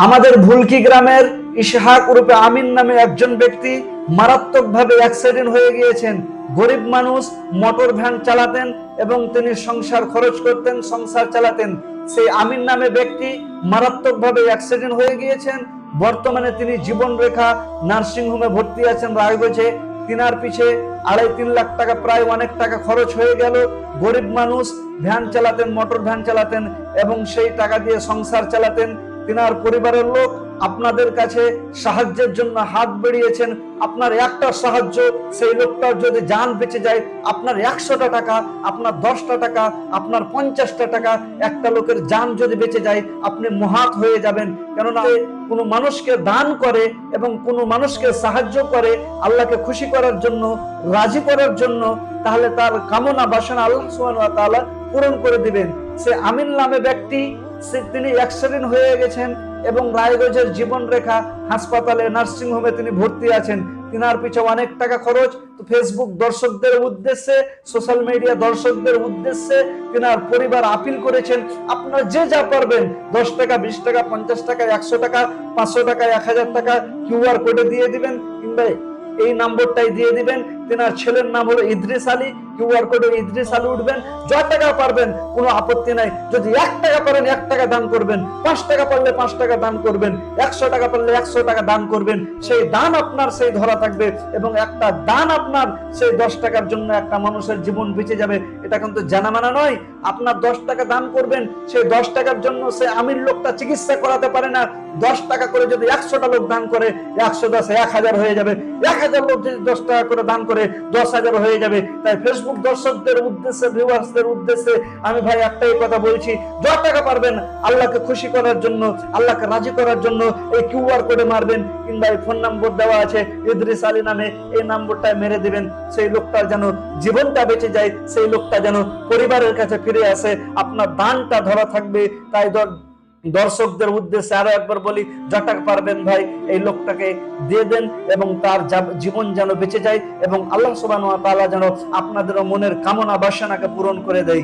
আমাদের ভুলকি গ্রামের ইসহাক রূপে আমিন নামে একজন ব্যক্তি মারাত্মকভাবে অ্যাক্সিডেন্ট হয়ে গিয়েছেন। গরিব মানুষ, মোটর ভ্যান চালাতেন এবং তিনি সংসার খরচ করতেন, সংসার চালাতেন। সেই আমিন নামে ব্যক্তি মারাত্মকভাবে অ্যাক্সিডেন্ট হয়ে গিয়েছেন। বর্তমানে তিনি জীবন রেখা নার্সিং হোমে ভর্তি আছেন রায়গঞ্জে। তিনার পিছে 2.5-3 লাখ টাকা, প্রায় অনেক টাকা খরচ হয়ে গেল। গরিব মানুষ, ভ্যান চালাতেন, মোটর ভ্যান চালাতেন এবং সেই টাকা দিয়ে সংসার চালাতেন। তিনার পরিবারের লোক আপনাদের কাছে সাহায্যের জন্য হাত বেড়িয়েছেন। আপনার একটা সাহায্য, সেই লোকটার যদি জান বেঁচে যায়, আপনার 100টা টাকা, আপনার 10টা টাকা, আপনার 50টা টাকা, একটা লোকের জান যদি বেঁচে যায়, আপনি মহাত হয়ে যাবেন। কেননা কোনো মানুষকে দান করে এবং কোনো মানুষকে সাহায্য করে আল্লাহকে খুশি করার জন্য, রাজি করার জন্য, তাহলে তার কামনা বাসনা আল্লাহ সুবহানাহু ওয়া তাআলা পূরণ করে দিবেন। সে আমিন নামে ব্যক্তি, তিনি অ্যাক্সিডেন্ট হয়ে গেছেন এবং রায়গঞ্জের জীবন রেখা হাসপাতালে, নার্সিং হোমে তিনি ভর্তি আছেন। তিনার পিছে অনেক টাকা খরচ। তো ফেসবুক দর্শকদের উদ্দেশ্যে, সোশ্যাল মিডিয়া দর্শকদের উদ্দেশ্যে তিনার পরিবার আপিল করেছেন, আপনারা যে যা পারবেন, 10 টাকা, 20 টাকা, 50 টাকা, 100 টাকা, 500 টাকা, 1000 টাকা কিউআর কোডে দিয়ে দিবেন, কিংবা এই নম্বরটাই দিয়ে দিবেন। তিনার ছেলের নাম হলো ইদ্রিস আলী, কিউআর কোডে ইদ্রিস আলী উঠবেন। যত টাকা পারবেন কোনো আপত্তি নাই। যদি 1 টাকা পারেন 1 টাকা দান করবেন, 5 টাকা পারলে 5 টাকা দান করবেন, 100 টাকা পারলে 100 টাকা দান করবেন। সেই দান আপনার সেই ধরা থাকবে এবং একটা দান আপনার সেই 10 টাকার জন্য একটা মানুষের জীবন বেঁচে যাবে। এটা কিন্তু জানা মানা নয়। আপনার 10 টাকা দান করবেন, সেই 10 টাকার জন্য সে আমির লোকটা চিকিৎসা করাতে পারে না। 10 টাকা করে যদি 100টা লোক দান করে, 110 1000 হয়ে যাবে। 1000 লোক যদি 10 টাকা করে দান করে, 10,000 হয়ে যাবে। তাই ফেসবুক দর্শকদের উদ্দেশ্যে, ভিউয়ার্সদের উদ্দেশ্যে আমি ভাই একটাই কথা বলছি, যত টাকা পারবেন আল্লাহকে খুশি করার জন্য, আল্লাহকে রাজি করার জন্য এই কিউআর কোডে মারবেন, কিংবা এই ফোন নম্বর দেওয়া আছে ইদ্রিস আলী নামে, এই নম্বরটায় মেরে দিবেন। সেই লোকটার যেন জীবনটা বেঁচে যায়, সেই লোকটা যেন পরিবারের কাছে ফিরে আসে, আপনার দানটা ধরা থাকবে। তাই দর্শকদের উদ্দেশ্যে আরো একবার বলি, যত পারবেন ভাই এই লোকটাকে দিয়ে দেন এবং তার জীবন যেন বেঁচে যায় এবং আল্লাহ সুবহানাহু ওয়া তাআলা যেন আপনাদের মনের কামনা বাসনাকে পূরণ করে দেয়।